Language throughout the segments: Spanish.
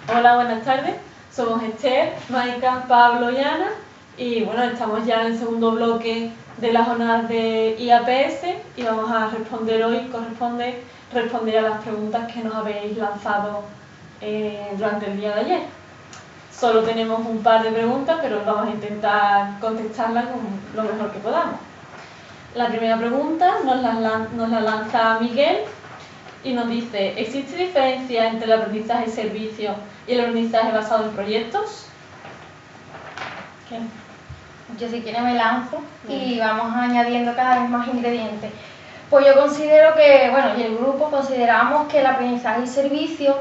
Hola, buenas tardes. Somos Esther, Maika, Pablo y Ana. Y bueno, estamos ya en el segundo bloque de las jornadas de IAPS y vamos a responder hoy, corresponde responder a las preguntas que nos habéis lanzado durante el día de ayer. Solo tenemos un par de preguntas, pero vamos a intentar contestarlas lo mejor que podamos. La primera pregunta nos la lanza Miguel y nos dice: ¿existe diferencia entre el aprendizaje servicio y el aprendizaje basado en proyectos? ¿Quién? Yo si quiere me lanzo y vamos añadiendo cada vez más ingredientes. Pues yo considero que, bueno, y el grupo consideramos que el aprendizaje y servicio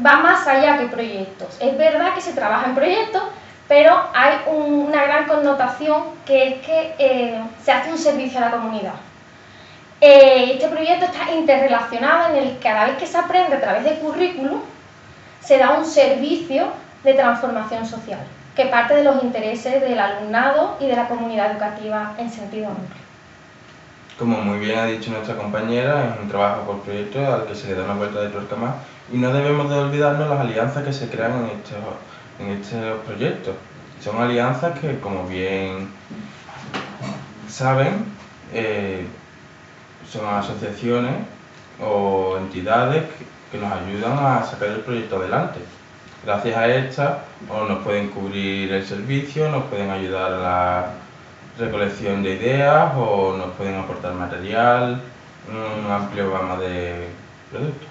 va más allá que proyectos. Es verdad que se trabaja en proyectos, pero hay una gran connotación que es que se hace un servicio a la comunidad. Este proyecto está interrelacionado en el que cada vez que se aprende a través de currículum se da un servicio de transformación social que parte de los intereses del alumnado y de la comunidad educativa en sentido amplio. Como muy bien ha dicho nuestra compañera, es un trabajo por proyecto al que se le da una vuelta de tuerca más y no debemos de olvidarnos las alianzas que se crean en estos proyectos. Son alianzas que, como bien saben, son asociaciones o entidades que nos ayudan a sacar el proyecto adelante. Gracias a estas nos pueden cubrir el servicio, nos pueden ayudar a la recolección de ideas o nos pueden aportar material, un amplio gama de productos.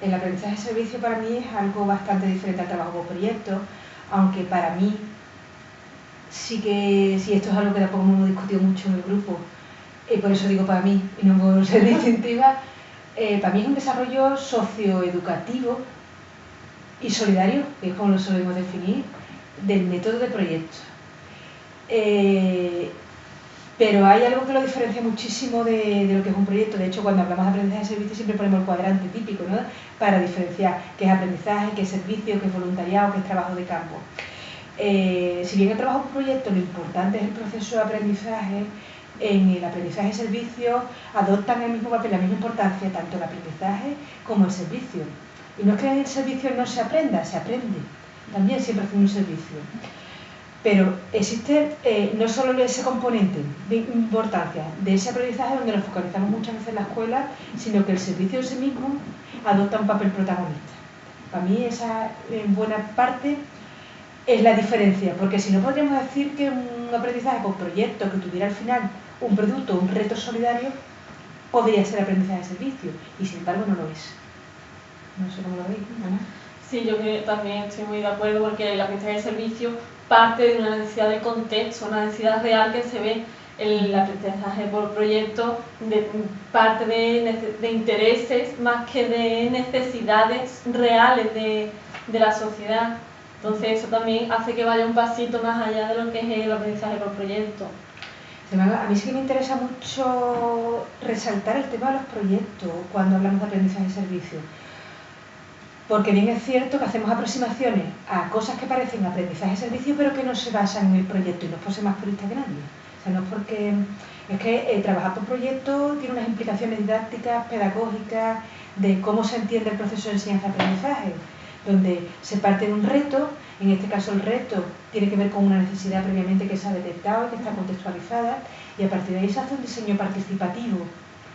El aprendizaje de servicio para mí es algo bastante diferente al trabajo por proyecto, aunque para mí sí esto es algo que tampoco hemos discutido mucho en el grupo, por eso digo para mí y no por ser distintiva. Para mí es un desarrollo socioeducativo y solidario, que es como lo solemos definir, del método de proyecto. Pero hay algo que lo diferencia muchísimo de lo que es un proyecto. De hecho, cuando hablamos de aprendizaje de servicio siempre ponemos el cuadrante típico, ¿no?, para diferenciar qué es aprendizaje, qué es servicio, qué es voluntariado, qué es trabajo de campo. Si bien el trabajo por proyecto lo importante es el proceso de aprendizaje, en el aprendizaje y servicio adoptan el mismo papel, la misma importancia, tanto el aprendizaje como el servicio. Y no es que en el servicio no se aprenda, se aprende, también siempre hacemos un servicio. Pero existe no solo ese componente de importancia de ese aprendizaje donde nos focalizamos muchas veces en la escuela, sino que el servicio en sí mismo adopta un papel protagonista. Para mí esa, en buena parte, es la diferencia, porque si no podríamos decir que un aprendizaje por proyecto que tuviera al final un producto, un reto solidario, podría ser aprendizaje de servicio, y sin embargo no lo es. No sé cómo lo veis, ¿no? Sí, yo también estoy muy de acuerdo, porque el aprendizaje de servicio parte de una necesidad de contexto, una necesidad real que se ve. El aprendizaje por proyecto parte de intereses más que de necesidades reales de la sociedad. Entonces eso también hace que vaya un pasito más allá de lo que es el aprendizaje por proyecto. A mí sí que me interesa mucho resaltar el tema de los proyectos cuando hablamos de aprendizaje y servicio. Porque bien es cierto que hacemos aproximaciones a cosas que parecen aprendizaje y servicio, pero que no se basan en el proyecto, y no es por ser más purista que nadie. O sea, no es porque... Es que trabajar por proyecto tiene unas implicaciones didácticas, pedagógicas, de cómo se entiende el proceso de enseñanza-aprendizaje, donde se parte de un reto. En este caso el reto tiene que ver con una necesidad previamente que se ha detectado y que está contextualizada, y a partir de ahí se hace un diseño participativo,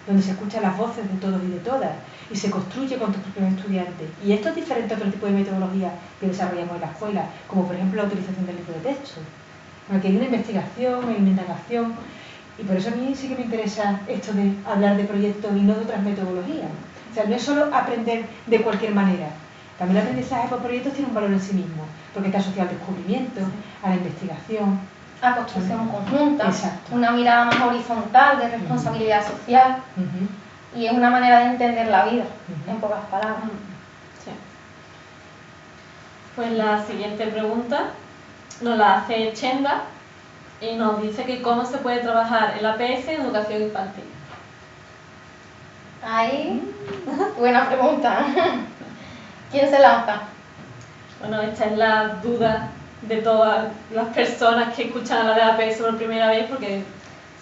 donde se escuchan las voces de todos y de todas, y se construye con tus propios estudiantes. Y esto es diferente a otro tipo de metodología que desarrollamos en la escuela, como por ejemplo la utilización del libro de texto. Aquí hay una investigación, hay una indagación, y por eso a mí sí que me interesa esto de hablar de proyectos y no de otras metodologías. O sea, no es solo aprender de cualquier manera. También el aprendizaje por proyectos tiene un valor en sí mismo, porque está asociado al descubrimiento, a la investigación, a construcción conjunta, exacto, una mirada más horizontal de responsabilidad social, y es una manera de entender la vida, en pocas palabras. Sí. Pues la siguiente pregunta nos la hace Chenda y nos dice que cómo se puede trabajar el APS en educación infantil. Ahí, buena pregunta. ¿Quién se lanza? Bueno, esta es la duda de todas las personas que escuchan a la de APS por primera vez, porque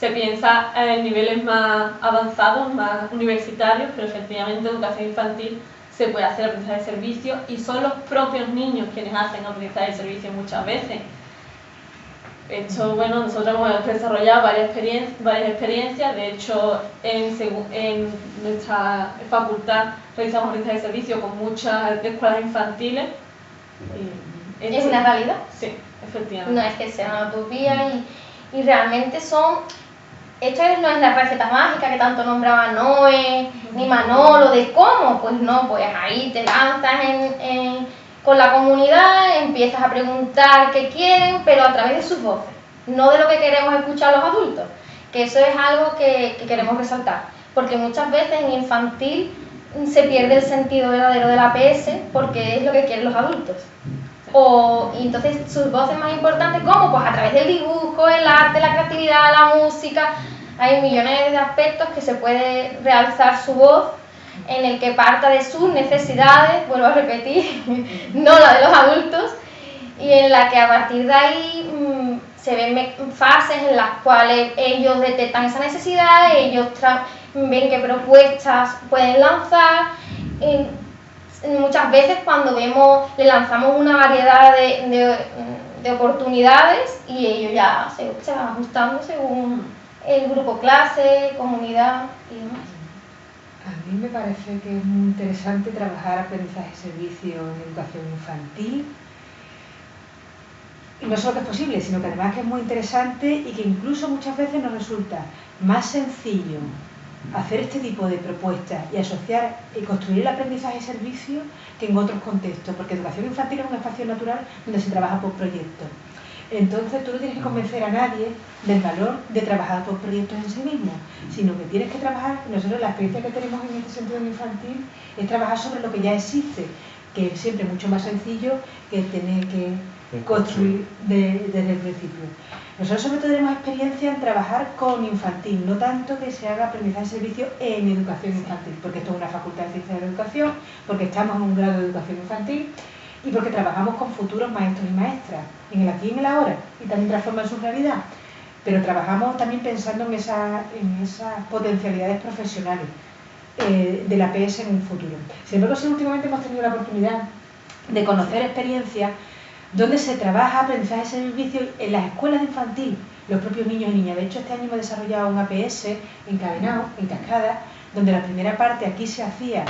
se piensa en niveles más avanzados, más universitarios, pero efectivamente educación infantil se puede hacer aprendizaje de servicio y son los propios niños quienes hacen aprendizaje de servicio muchas veces. Esto, bueno, nosotros hemos desarrollado varias experiencias, de hecho en nuestra facultad realizamos aprendizaje de servicio con muchas escuelas infantiles. ¿Es una realidad? Sí, efectivamente. No es que sea una utopía y realmente son... Esto no es la receta mágica que tanto nombraba Noé ni Manolo, de cómo, pues no, pues ahí te lanzas con la comunidad, empiezas a preguntar qué quieren, pero a través de sus voces, no de lo que queremos escuchar los adultos, que eso es algo que queremos resaltar, porque muchas veces en infantil se pierde el sentido verdadero de la APS porque es lo que quieren los adultos. Y entonces sus voces más importantes, ¿cómo? Pues a través del dibujo, el arte, la creatividad, la música. Hay millones de aspectos que se puede realzar su voz en el que parta de sus necesidades, vuelvo a repetir, no la de los adultos, y en la que a partir de ahí se ven fases en las cuales ellos detectan esa necesidad, ellos ven qué propuestas pueden lanzar. Muchas veces cuando le lanzamos una variedad de oportunidades y ellos ya se van ajustando según el grupo clase, comunidad y demás. A mí me parece que es muy interesante trabajar aprendizaje de servicio en educación infantil. Y no solo que es posible, sino que además que es muy interesante y que incluso muchas veces nos resulta más sencillo hacer este tipo de propuestas y asociar y construir el aprendizaje de servicio que en otros contextos, porque educación infantil es un espacio natural donde se trabaja por proyectos. Entonces tú no tienes que convencer a nadie del valor de trabajar por proyectos en sí mismo, sino que tienes que trabajar, nosotros la experiencia que tenemos en este sentido en infantil es trabajar sobre lo que ya existe, que es siempre mucho más sencillo que tener que construir desde el principio. Nosotros sobre todo tenemos experiencia en trabajar con infantil, no tanto que se haga aprendizaje de servicio en educación infantil, porque esto es una facultad de ciencias de la educación, porque estamos en un grado de educación infantil y porque trabajamos con futuros maestros y maestras, en el aquí y en el ahora, y también transforman su realidad. Pero trabajamos también pensando en esas potencialidades profesionales de la APS en un futuro. Sin embargo, sí, últimamente hemos tenido la oportunidad de conocer experiencias donde se trabaja aprendizaje de servicio en las escuelas de infantil, los propios niños y niñas. De hecho, este año hemos desarrollado un APS encadenado, en cascada, donde la primera parte aquí se hacía,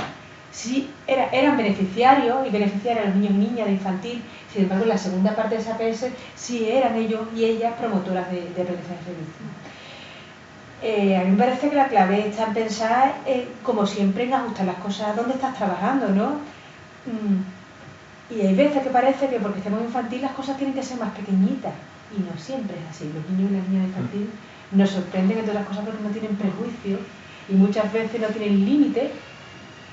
sí, eran beneficiarios y beneficiarias los niños y niñas de infantil, sin embargo, en la segunda parte de esa APS sí eran ellos y ellas promotoras de aprendizaje de servicio. A mí me parece que la clave está en pensar, como siempre, en ajustar las cosas a dónde estás trabajando, ¿no? Y hay veces que parece que porque estemos infantil las cosas tienen que ser más pequeñitas, y no siempre es así. Los niños y las niñas de infantil nos sorprenden entre otras cosas porque no tienen prejuicios y muchas veces no tienen límites,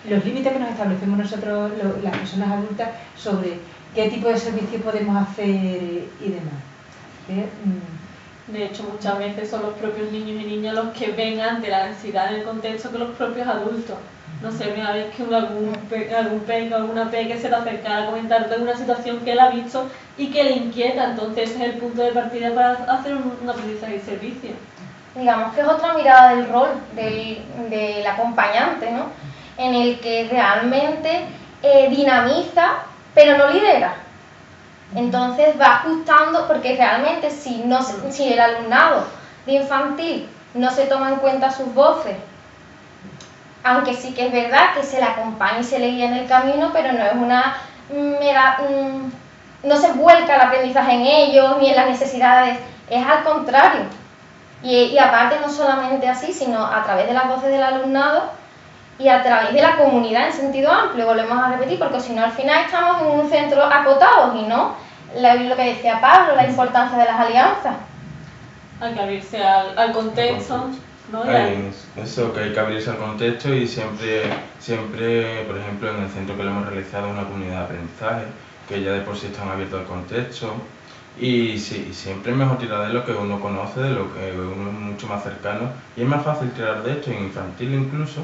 los límites que nos establecemos nosotros, las personas adultas, sobre qué tipo de servicios podemos hacer y demás. De hecho, muchas veces son los propios niños y niñas los que ven ante la necesidad del contexto que los propios adultos. No sé, una vez que algún peque o alguna peque se le acerca a comentar de una situación que él ha visto y que le inquieta, entonces ese es el punto de partida para hacer un aprendizaje de servicio. Digamos que es otra mirada del rol del acompañante, ¿no? En el que realmente dinamiza, pero no lidera. Entonces va ajustando, porque realmente si el alumnado de infantil no se toma en cuenta sus voces, aunque sí que es verdad que se le acompaña y se le guía en el camino, pero no es una mera... no se vuelca el aprendizaje en ellos ni en las necesidades, es al contrario. Y aparte no solamente así, sino a través de las voces del alumnado y a través de la comunidad en sentido amplio, volvemos a repetir, porque si no al final estamos en un centro acotados y no lo que decía Pablo, la importancia de las alianzas. Hay que abrirse al contexto, ¿no? Eso, que hay que abrirse al contexto y siempre, por ejemplo, en el centro que lo hemos realizado, una comunidad de aprendizaje, que ya de por sí están abiertos al contexto. Y sí, siempre es mejor tirar de lo que uno conoce, de lo que uno es mucho más cercano. Y es más fácil tirar de esto, en infantil incluso,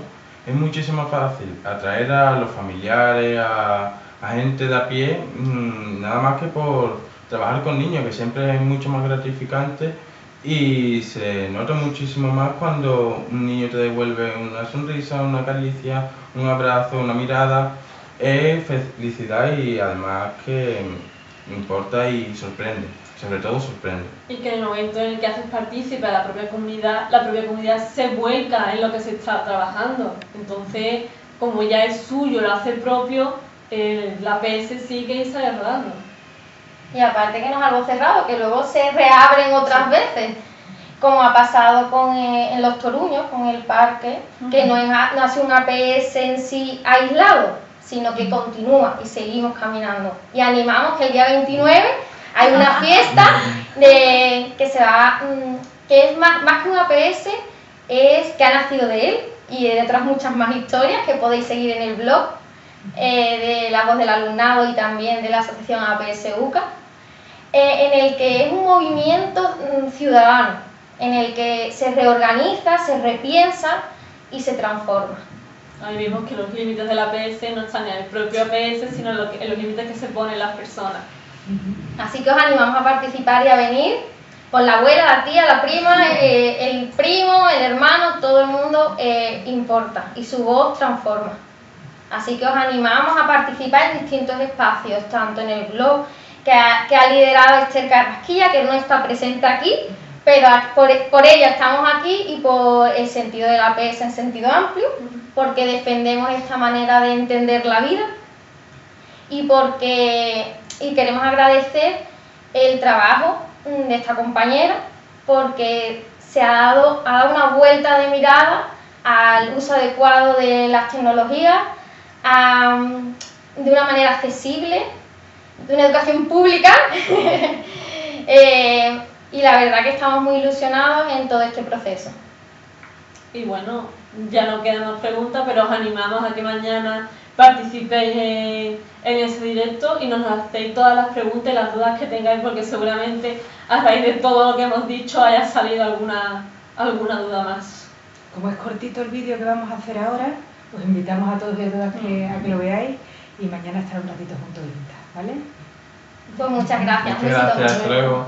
es muchísimo fácil atraer a los familiares, a gente de a pie, nada más que por trabajar con niños, que siempre es mucho más gratificante y se nota muchísimo más cuando un niño te devuelve una sonrisa, una caricia, un abrazo, una mirada. Es felicidad y además que importa y sorprende, sobre todo sorprende. Y que en el momento en el que haces partícipe a la propia comunidad se vuelca en lo que se está trabajando. Entonces, como ya es suyo, lo hace propio, la APS sigue y sale rodando. Y aparte que no es algo cerrado, que luego se reabren otras veces, como ha pasado en Los Toruños, con el parque, que no ha sido un APS en sí aislado, sino que continúa y seguimos caminando. Y animamos que el día 29 hay una fiesta que es más que un APS, es que ha nacido de él y de otras muchas más historias que podéis seguir en el blog de La Voz del Alumnado y también de la asociación APS UCA, en el que es un movimiento ciudadano, en el que se reorganiza, se repiensa y se transforma. Ahí vimos que los límites de la APS no están en el propio APS, sino en los límites que se ponen las personas. Así que os animamos a participar y a venir, con la abuela, la tía, la prima, el primo, el hermano, todo el mundo importa y su voz transforma. Así que os animamos a participar en distintos espacios, tanto en el blog que ha liderado Esther Carrasquilla, que no está presente aquí, pero por ella estamos aquí y por el sentido de la APS en sentido amplio, porque defendemos esta manera de entender la vida y queremos agradecer el trabajo de esta compañera, porque se ha dado una vuelta de mirada al uso adecuado de las tecnologías, de una manera accesible, de una educación pública y la verdad que estamos muy ilusionados en todo este proceso. Y bueno, ya no quedan más preguntas, pero os animamos a que mañana participéis en ese directo y nos hacéis todas las preguntas y las dudas que tengáis, porque seguramente a raíz de todo lo que hemos dicho haya salido alguna duda más. Como es cortito el vídeo que vamos a hacer ahora, os invitamos a todos y a todas a que lo veáis y mañana estar un ratito juntos, ¿vale? Pues muchas gracias. Muchas gracias, hasta luego.